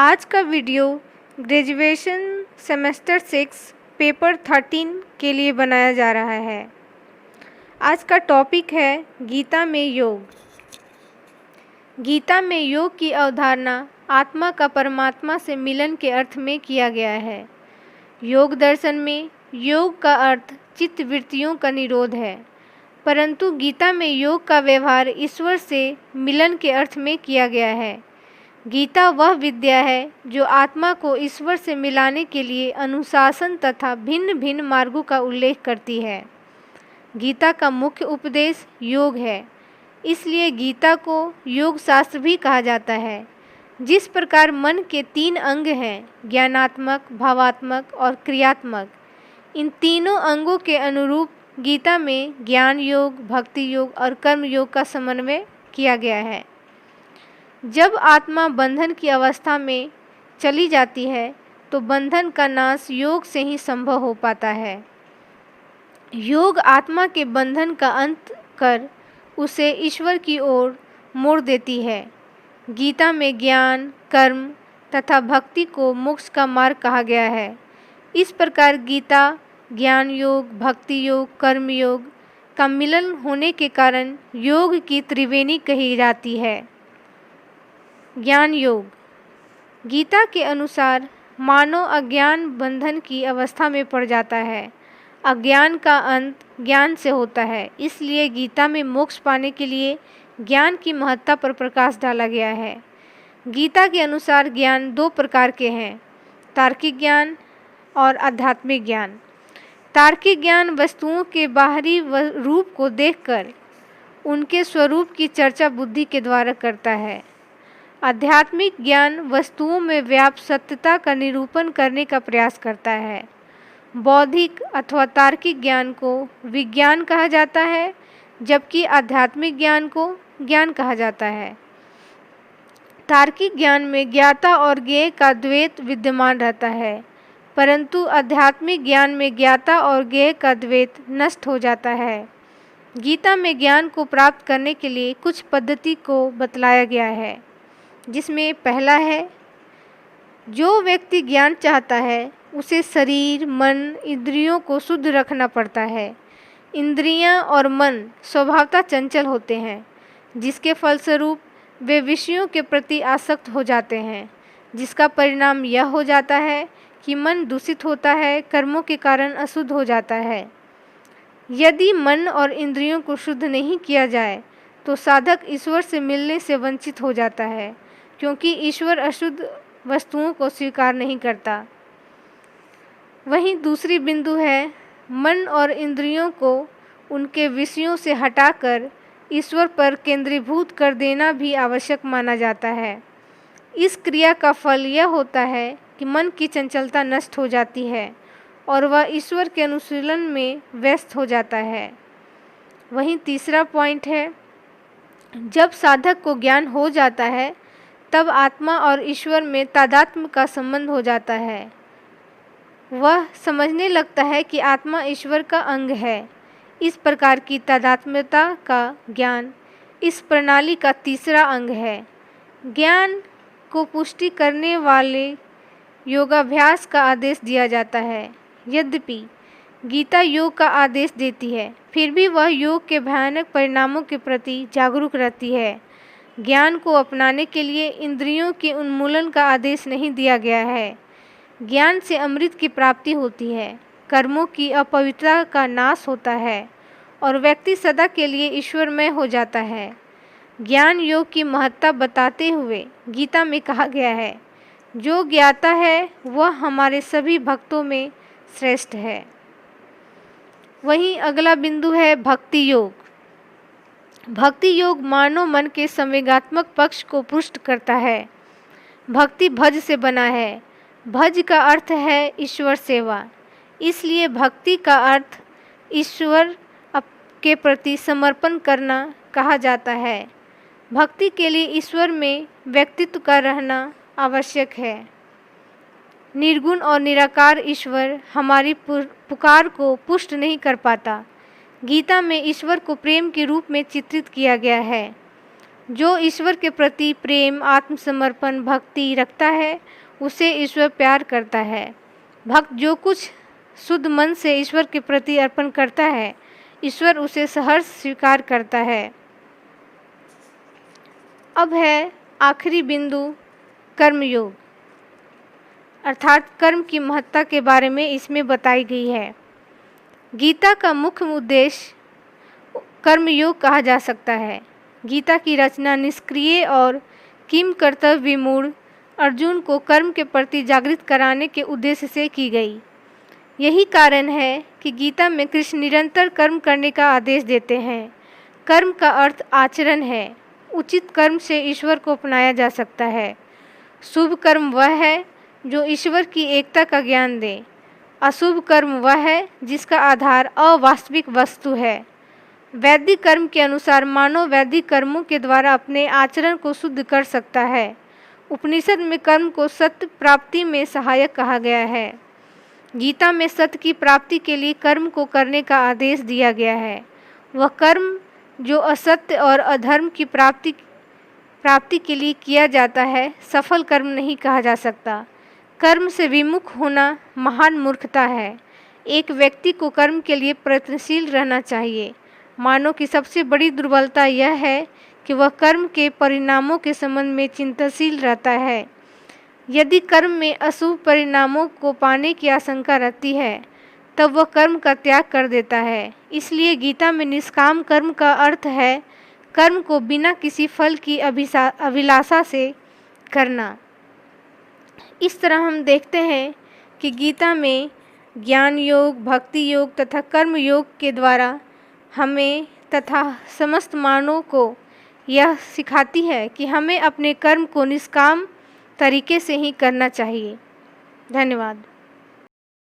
आज का video graduation semester 6 paper 13 के लिए बनाया जा रहा है। आज का टॉपिक है गीता में योग। गीता में योग की अवधारणा आत्मा का परमात्मा से मिलन के अर्थ में किया गया है। योग दर्शन में योग का अर्थ चित्त वृत्तियों का निरोध है, परंतु गीता में योग का व्यवहार ईश्वर से मिलन के अर्थ में किया गया है। गीता वह विद्या है जो आत्मा को ईश्वर से मिलाने के लिए अनुशासन तथा भिन्न भिन्न मार्गों का उल्लेख करती है। गीता का मुख्य उपदेश योग है, इसलिए गीता को योग शास्त्र भी कहा जाता है। जिस प्रकार मन के 3 अंग हैं, ज्ञानात्मक, भावात्मक और क्रियात्मक, इन तीनों अंगों के अनुरूप गीता में ज्ञान योग, भक्ति योग और कर्म योग का समन्वय किया गया है। जब आत्मा बंधन की अवस्था में चली जाती है तो बंधन का नाश योग से ही संभव हो पाता है। योग आत्मा के बंधन का अंत कर उसे ईश्वर की ओर मोड़ देती है। गीता में ज्ञान, कर्म तथा भक्ति को मोक्ष का मार्ग कहा गया है। इस प्रकार गीता ज्ञान योग, भक्ति योग, कर्म योग का मिलन होने के कारण योग की त्रिवेणी कही जाती है। ज्ञान योग। गीता के अनुसार मानव अज्ञान बंधन की अवस्था में पड़ जाता है। अज्ञान का अंत ज्ञान से होता है, इसलिए गीता में मोक्ष पाने के लिए ज्ञान की महत्ता पर प्रकाश डाला गया है। गीता के अनुसार ज्ञान 2 प्रकार के हैं, तार्किक ज्ञान और आध्यात्मिक ज्ञान। तार्किक ज्ञान वस्तुओं के बाहरी रूप को देखकर उनके स्वरूप की चर्चा बुद्धि के द्वारा करता है। आध्यात्मिक ज्ञान वस्तुओं में व्याप्त सत्यता का निरूपण करने का प्रयास करता है। बौद्धिक अथवा तार्किक ज्ञान को विज्ञान कहा जाता है, जबकि आध्यात्मिक ज्ञान को ज्ञान कहा जाता है। तार्किक ज्ञान में ज्ञाता और ज्ञेय का द्वैत विद्यमान रहता है, परंतु आध्यात्मिक ज्ञान में ज्ञाता और ज्ञेय का द्वैत नष्ट हो जाता है। गीता में ज्ञान को प्राप्त करने के लिए कुछ पद्धति को बतलाया गया है, जिसमें पहला है, जो व्यक्ति ज्ञान चाहता है उसे शरीर, मन, इंद्रियों को शुद्ध रखना पड़ता है। इंद्रियां और मन स्वभावतः चंचल होते हैं, जिसके फलस्वरूप वे विषयों के प्रति आसक्त हो जाते हैं, जिसका परिणाम यह हो जाता है कि मन दूषित होता है, कर्मों के कारण अशुद्ध हो जाता है। यदि मन और इंद्रियों को शुद्ध नहीं किया जाए तो साधक ईश्वर से मिलने से वंचित हो जाता है, क्योंकि ईश्वर अशुद्ध वस्तुओं को स्वीकार नहीं करता। वहीं दूसरी बिंदु है, मन और इंद्रियों को उनके विषयों से हटाकर ईश्वर पर केंद्रीभूत कर देना भी आवश्यक माना जाता है। इस क्रिया का फल यह होता है कि मन की चंचलता नष्ट हो जाती है और वह ईश्वर के अनुशीलन में व्यस्त हो जाता है। वहीं तीसरा पॉइंट है, जब साधक को ज्ञान हो जाता है तब आत्मा और ईश्वर में तादात्म्य का संबंध हो जाता है। वह समझने लगता है कि आत्मा ईश्वर का अंग है। इस प्रकार की तादात्म्यता का ज्ञान इस प्रणाली का तीसरा अंग है। ज्ञान को पुष्टि करने वाले योगाभ्यास का आदेश दिया जाता है। यद्यपि गीता योग का आदेश देती है, फिर भी वह योग के भयानक परिणामों के प्रति जागरूक रहती है। ज्ञान को अपनाने के लिए इंद्रियों के उन्मूलन का आदेश नहीं दिया गया है। ज्ञान से अमृत की प्राप्ति होती है, कर्मों की अपवित्रता का नाश होता है और व्यक्ति सदा के लिए ईश्वरमय हो जाता है। ज्ञान योग की महत्ता बताते हुए गीता में कहा गया है, जो ज्ञाता है वह हमारे सभी भक्तों में श्रेष्ठ है। वहीं अगला बिंदु है भक्ति योग। भक्ति योग मानव मन के संवेगात्मक पक्ष को पुष्ट करता है। भक्ति भज से बना है। भज का अर्थ है ईश्वर सेवा, इसलिए भक्ति का अर्थ ईश्वर के प्रति समर्पण करना कहा जाता है। भक्ति के लिए ईश्वर में व्यक्तित्व का रहना आवश्यक है। निर्गुण और निराकार ईश्वर हमारी पुकार को पुष्ट नहीं कर पाता। गीता में ईश्वर को प्रेम के रूप में चित्रित किया गया है। जो ईश्वर के प्रति प्रेम, आत्मसमर्पण, भक्ति रखता है उसे ईश्वर प्यार करता है। भक्त जो कुछ शुद्ध मन से ईश्वर के प्रति अर्पण करता है, ईश्वर उसे सहर्ष स्वीकार करता है। अब है आखिरी बिंदु, कर्मयोग, अर्थात कर्म की महत्ता के बारे में इसमें बताई गई है। गीता का मुख्य उद्देश्य कर्मयोग कहा जा सकता है। गीता की रचना निष्क्रिय और किम कर्तव्य विमूढ़ अर्जुन को कर्म के प्रति जागृत कराने के उद्देश्य से की गई। यही कारण है कि गीता में कृष्ण निरंतर कर्म करने का आदेश देते हैं। कर्म का अर्थ आचरण है। उचित कर्म से ईश्वर को अपनाया जा सकता है। शुभ कर्म वह है जो ईश्वर की एकता का ज्ञान दे। अशुभ कर्म वह है जिसका आधार अवास्तविक वस्तु है। वैदिक कर्म के अनुसार मानव वैदिक कर्मों के द्वारा अपने आचरण को शुद्ध कर सकता है। उपनिषद में कर्म को सत्य प्राप्ति में सहायक कहा गया है। गीता में सत्य की प्राप्ति के लिए कर्म को करने का आदेश दिया गया है। वह कर्म जो असत्य और अधर्म की प्राप्ति के लिए किया जाता है, सफल कर्म नहीं कहा जा सकता। कर्म से विमुख होना महान मूर्खता है। एक व्यक्ति को कर्म के लिए प्रयत्नशील रहना चाहिए। मानव की सबसे बड़ी दुर्बलता यह है कि वह कर्म के परिणामों के संबंध में चिंताशील रहता है। यदि कर्म में अशुभ परिणामों को पाने की आशंका रहती है, तब वह कर्म का त्याग कर देता है। इसलिए गीता में निष्काम कर्म का अर्थ है कर्म को बिना किसी फल की अभिलाषा से करना। इस तरह हम देखते हैं कि गीता में ज्ञान योग, भक्ति योग तथा कर्म योग के द्वारा हमें तथा समस्त मानवों को यह सिखाती है कि हमें अपने कर्म को निष्काम तरीके से ही करना चाहिए। धन्यवाद।